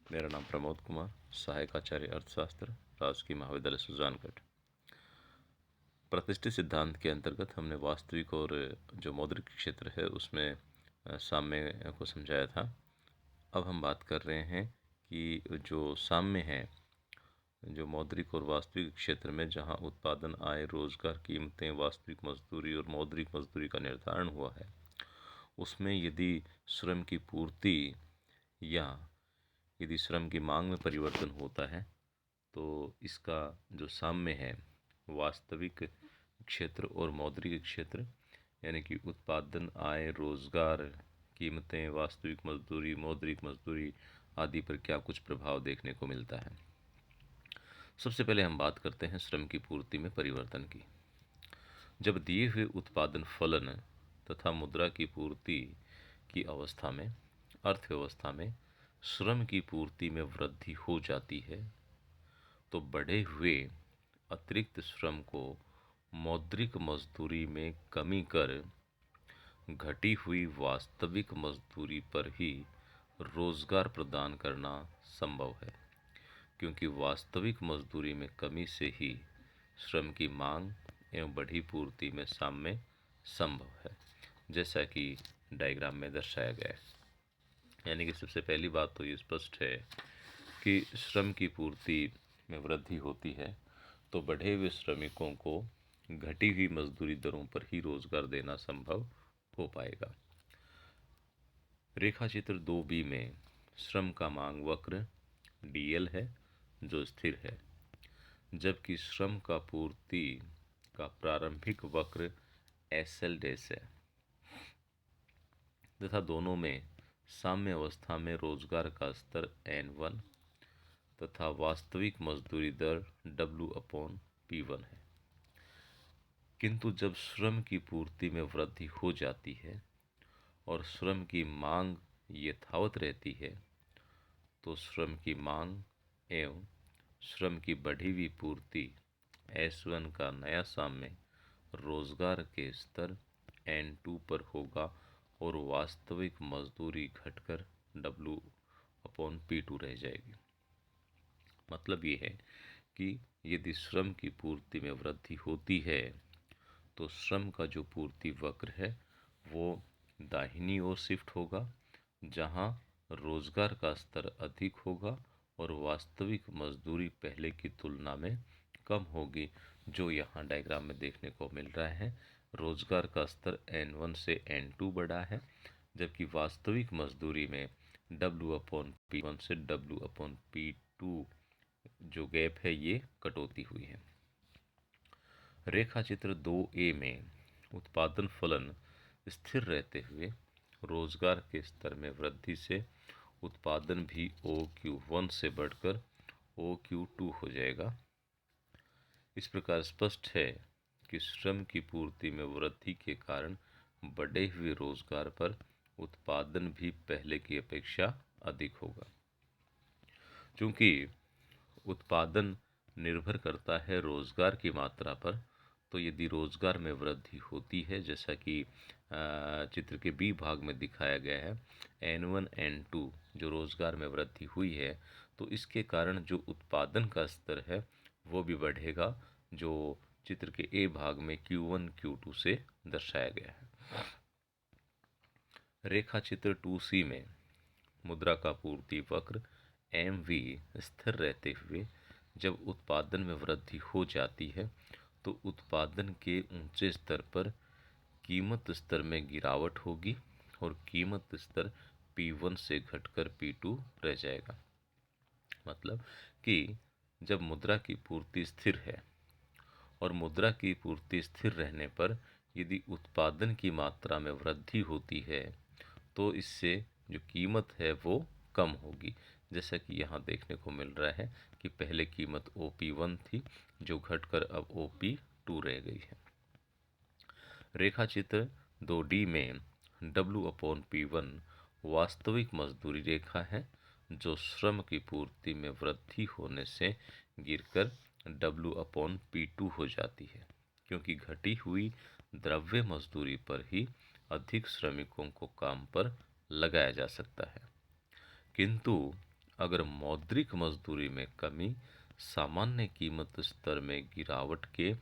मेरा नाम प्रमोद कुमार, सहायक आचार्य अर्थशास्त्र, राजकीय महाविद्यालय सुजानगढ़। प्रतिष्ठित सिद्धांत के अंतर्गत हमने वास्तविक और जो मौद्रिक क्षेत्र है उसमें साम्य को समझाया था। अब हम बात कर रहे हैं कि जो साम्य है, जो मौद्रिक और वास्तविक क्षेत्र में जहां उत्पादन, आय, रोजगार, कीमतें, वास्तविक मजदूरी और मौद्रिक मजदूरी का निर्धारण हुआ है, उसमें यदि श्रम की पूर्ति या यदि श्रम की मांग में परिवर्तन होता है तो इसका जो साम्य है, वास्तविक क्षेत्र और मौद्रिक क्षेत्र, यानी कि उत्पादन, आय, रोजगार, कीमतें, वास्तविक मजदूरी, मौद्रिक मजदूरी आदि पर क्या कुछ प्रभाव देखने को मिलता है। सबसे पहले हम बात करते हैं श्रम की पूर्ति में परिवर्तन की। जब दिए हुए उत्पादन फलन तथा मुद्रा की पूर्ति की अवस्था में, अर्थव्यवस्था में श्रम की पूर्ति में वृद्धि हो जाती है तो बढ़े हुए अतिरिक्त श्रम को मौद्रिक मजदूरी में कमी कर घटी हुई वास्तविक मजदूरी पर ही रोजगार प्रदान करना संभव है, क्योंकि वास्तविक मजदूरी में कमी से ही श्रम की मांग एवं बढ़ी पूर्ति में साम्य संभव है, जैसा कि डायग्राम में दर्शाया गया है। यानी कि सबसे पहली बात तो ये स्पष्ट है कि श्रम की पूर्ति में वृद्धि होती है तो बढ़े हुए श्रमिकों को घटी हुई मजदूरी दरों पर ही रोजगार देना संभव हो पाएगा। रेखा चित्र 2b में श्रम का मांग वक्र डीएल है जो स्थिर है, जबकि श्रम का पूर्ति का प्रारंभिक वक्र एसएल डैश है तथा दोनों में साम्य अवस्था में रोजगार का स्तर N1 तथा वास्तविक मजदूरी दर W/P1 है। किंतु जब श्रम की पूर्ति में वृद्धि हो जाती है और श्रम की मांग यथावत रहती है तो श्रम की मांग एवं श्रम की बढ़ी हुई पूर्ति S1 का नया साम्य रोजगार के स्तर N2 पर होगा और वास्तविक मजदूरी घटकर W/P2 रह जाएगी। मतलब ये है कि यदि श्रम की पूर्ति में वृद्धि होती है तो श्रम का जो पूर्ति वक्र है वो दाहिनी ओर शिफ्ट होगा, जहां रोजगार का स्तर अधिक होगा और वास्तविक मजदूरी पहले की तुलना में कम होगी, जो यहाँ डायग्राम में देखने को मिल रहा है। रोजगार का स्तर N1 से N2 बढ़ा है, जबकि वास्तविक मजदूरी में W/P1 से W/P2 जो गैप है ये कटौती हुई है। रेखा चित्र 2a में उत्पादन फलन स्थिर रहते हुए रोजगार के स्तर में वृद्धि से उत्पादन भी OQ1 से बढ़कर OQ2 हो जाएगा। इस प्रकार स्पष्ट है कि श्रम की पूर्ति में वृद्धि के कारण बढ़े हुए रोजगार पर उत्पादन भी पहले की अपेक्षा अधिक होगा। चूंकि उत्पादन निर्भर करता है रोजगार की मात्रा पर, तो यदि रोजगार में वृद्धि होती है, जैसा कि चित्र के बी भाग में दिखाया गया है, N1 N2 जो रोजगार में वृद्धि हुई है, तो इसके कारण जो उत्पादन का स्तर है वो भी बढ़ेगा, जो चित्र के ए भाग में Q1 Q2 से दर्शाया गया है। रेखा चित्र 2C में मुद्रा का पूर्ति वक्र MV स्थिर रहते हुए जब उत्पादन में वृद्धि हो जाती है तो उत्पादन के ऊंचे स्तर पर कीमत स्तर में गिरावट होगी और कीमत स्तर P1 से घटकर P2 रह जाएगा। मतलब कि जब मुद्रा की पूर्ति स्थिर है और मुद्रा की पूर्ति स्थिर रहने पर यदि उत्पादन की मात्रा में वृद्धि होती है तो इससे जो कीमत है वो कम होगी, जैसा कि यहाँ देखने को मिल रहा है कि पहले कीमत OP1 थी जो घटकर अब OP2 रह गई है। रेखा चित्र 2D में W/P1 वास्तविक मजदूरी रेखा है जो श्रम की पूर्ति में वृद्धि होने से गिरकर W/P2 हो जाती है, क्योंकि घटी हुई द्रव्य मजदूरी पर ही अधिक श्रमिकों को काम पर लगाया जा सकता है। किंतु अगर मौद्रिक मजदूरी में कमी सामान्य कीमत स्तर में गिरावट के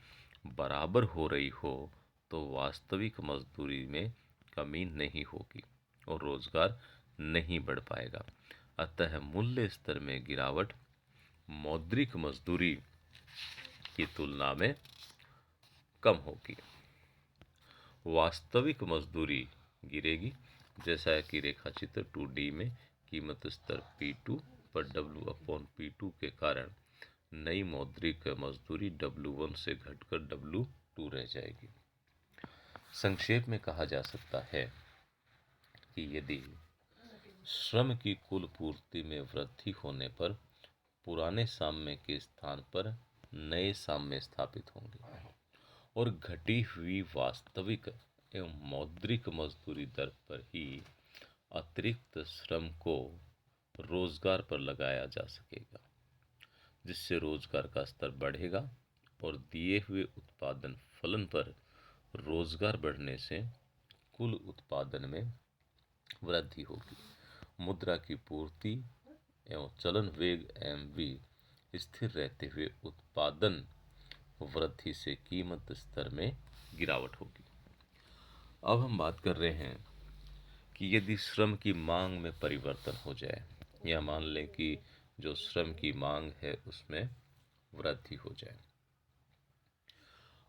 बराबर हो रही हो तो वास्तविक मजदूरी में कमी नहीं होगी और रोजगार नहीं बढ़ पाएगा। अतः मूल्य स्तर में गिरावट मौद्रिक मजदूरी की तुलना में कम होगी। वास्तविक मजदूरी गिरेगी, जैसा कि रेखा चित्र 2D में कीमत स्तर P2 पर W/P2 के कारण नई मौद्रिक मजदूरी W1 से घटकर W2 रह जाएगी। संक्षेप में कहा जा सकता है कि यदि श्रम की कुल पूर्ति में वृद्धि होने पर पुराने साम्य के स्थान पर नए साम्य स्थापित होंगे और घटी हुई वास्तविक एवं मौद्रिक मजदूरी दर पर ही अतिरिक्त श्रम को रोजगार पर लगाया जा सकेगा, जिससे रोजगार का स्तर बढ़ेगा और दिए हुए उत्पादन फलन पर रोजगार बढ़ने से कुल उत्पादन में वृद्धि होगी। मुद्रा की पूर्ति एवं चलन वेग MV स्थिर रहते हुए उत्पादन वृद्धि से कीमत स्तर में गिरावट होगी। अब हम बात कर रहे हैं कि यदि श्रम की मांग में परिवर्तन हो जाए, या मान लें कि जो श्रम की मांग है उसमें वृद्धि हो जाए।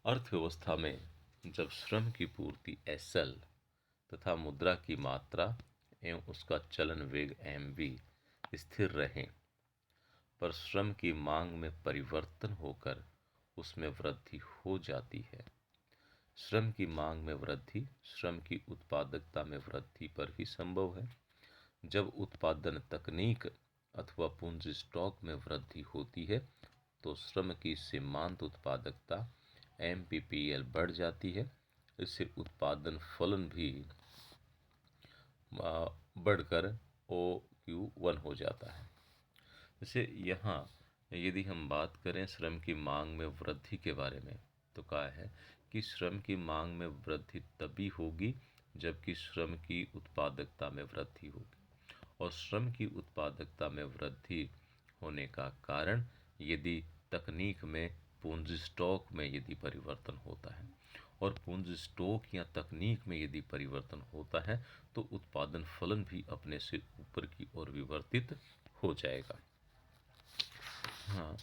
अर्थव्यवस्था में जब श्रम की पूर्ति SL तथा मुद्रा की मात्रा एवं उसका चलन वेग MV स्थिर रहें, पर श्रम की मांग में परिवर्तन होकर उसमें वृद्धि हो जाती है। श्रम की मांग में वृद्धि श्रम की उत्पादकता में वृद्धि पर ही संभव है। जब उत्पादन तकनीक अथवा पूंजी स्टॉक में वृद्धि होती है तो श्रम की सीमांत उत्पादकता MPPL बढ़ जाती है। इससे उत्पादन फलन भी बढ़कर OQ1 हो जाता है। जैसे यहाँ यदि हम बात करें श्रम की मांग में वृद्धि के बारे में, तो कहा है कि श्रम की मांग में वृद्धि तभी होगी जबकि श्रम की उत्पादकता में वृद्धि होगी, और श्रम की उत्पादकता में वृद्धि होने का कारण यदि तकनीक में पूंजी स्टॉक में यदि परिवर्तन होता है, और पूंजी स्टॉक या तकनीक में यदि परिवर्तन होता है तो उत्पादन फलन भी अपने से ऊपर की ओर विवर्तित हो जाएगा। हाँ,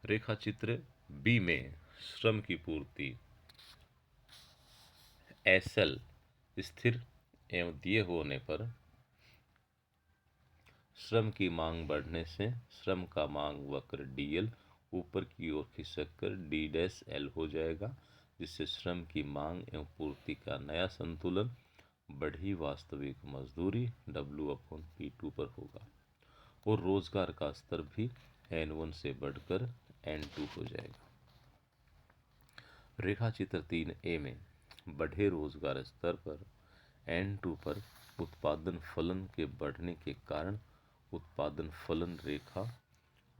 रेखा चित्र B में श्रम की पूर्ति SL स्थिर एवं दिए होने पर श्रम की मांग बढ़ने से श्रम का मांग वक्र DL ऊपर की ओर खिसक कर D' L हो जाएगा, जिससे श्रम की मांग एवं पूर्ति का नया संतुलन बढ़ी वास्तविक मजदूरी W/P2 पर होगा और रोजगार का स्तर भी N1 से बढ़कर N2 हो जाएगा। रेखा चित्र 3A में बढ़े रोजगार स्तर पर N2 पर उत्पादन फलन के बढ़ने के कारण उत्पादन फलन रेखा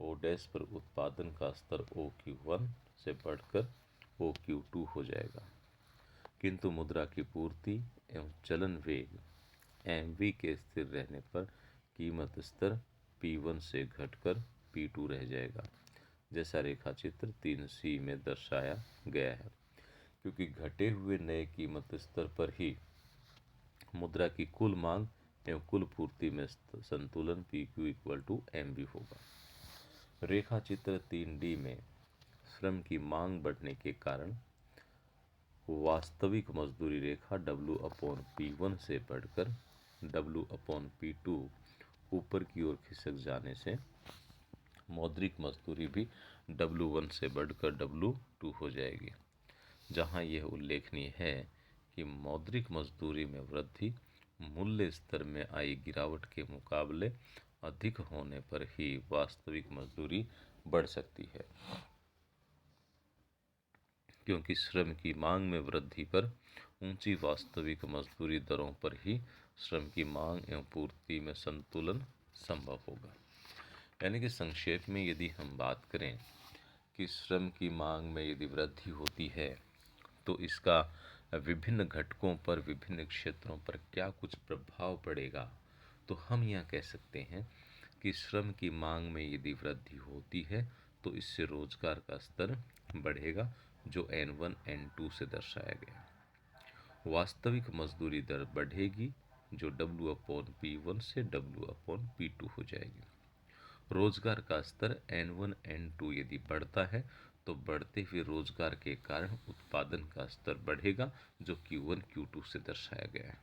O' पर उत्पादन का स्तर OQ1 से बढ़कर OQ2 हो जाएगा, किंतु मुद्रा की पूर्ति एवं चलन वेग MV के स्थिर रहने पर कीमत स्तर P1 से घटकर P2 रह जाएगा, जैसा रेखा चित्र 3C में दर्शाया गया है। क्योंकि घटे हुए नए कीमत स्तर पर ही मुद्रा की कुल मांग एवं कुल पूर्ति में संतुलन PQ=MV होगा। रेखा चित्र 3D में श्रम की मांग बढ़ने के कारण वास्तविक मजदूरी रेखा W/P1 से बढ़कर W/P2 ऊपर की ओर खिसक जाने से मौद्रिक मजदूरी भी W1 से बढ़कर W2 हो जाएगी, जहां यह उल्लेखनीय है कि मौद्रिक मजदूरी में वृद्धि मूल्य स्तर में आई गिरावट के मुकाबले अधिक होने पर ही वास्तविक मजदूरी बढ़ सकती है, क्योंकि श्रम की मांग में वृद्धि पर ऊंची वास्तविक मजदूरी दरों पर ही श्रम की मांग एवं पूर्ति में संतुलन संभव होगा। यानी कि संक्षेप में यदि हम बात करें कि श्रम की मांग में यदि वृद्धि होती है तो इसका विभिन्न घटकों पर, विभिन्न क्षेत्रों पर क्या कुछ प्रभाव पड़ेगा, तो हम यह कह सकते हैं कि श्रम की मांग में यदि वृद्धि होती है तो इससे रोजगार का स्तर बढ़ेगा, जो N1 N2 से दर्शाया गया। वास्तविक मजदूरी दर बढ़ेगी, जो W/P1 से W/P2 हो जाएगी। रोजगार का स्तर N1 N2 यदि बढ़ता है तो बढ़ते हुए रोजगार के कारण उत्पादन का स्तर बढ़ेगा, जो Q1 Q2 से दर्शाया गया है।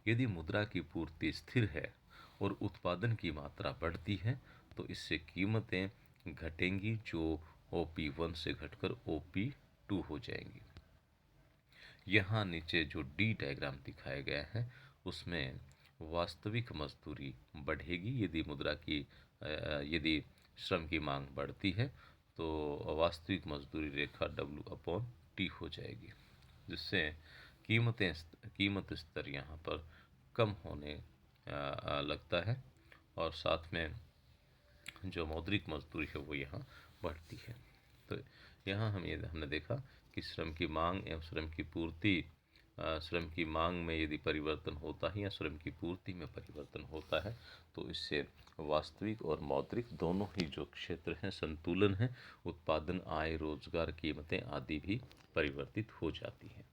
यदि मुद्रा की पूर्ति स्थिर है और उत्पादन की मात्रा बढ़ती है तो इससे कीमतें घटेंगी, जो OP1 से घटकर OP2 हो जाएंगी। यहाँ नीचे जो डी डायग्राम दिखाया गया है उसमें वास्तविक मजदूरी बढ़ेगी यदि यदि श्रम की मांग बढ़ती है तो वास्तविक मजदूरी रेखा W/T हो जाएगी, जिससे कीमत स्तर यहाँ पर कम होने लगता है और साथ में जो मौद्रिक मजदूरी है वो यहाँ बढ़ती है। तो यहाँ हमने देखा कि श्रम की मांग एवं श्रम की मांग में यदि परिवर्तन होता है या श्रम की पूर्ति में परिवर्तन होता है तो इससे वास्तविक और मौद्रिक दोनों ही जो क्षेत्र हैं संतुलन है, उत्पादन, आय, रोजगार, कीमतें आदि भी परिवर्तित हो जाती हैं।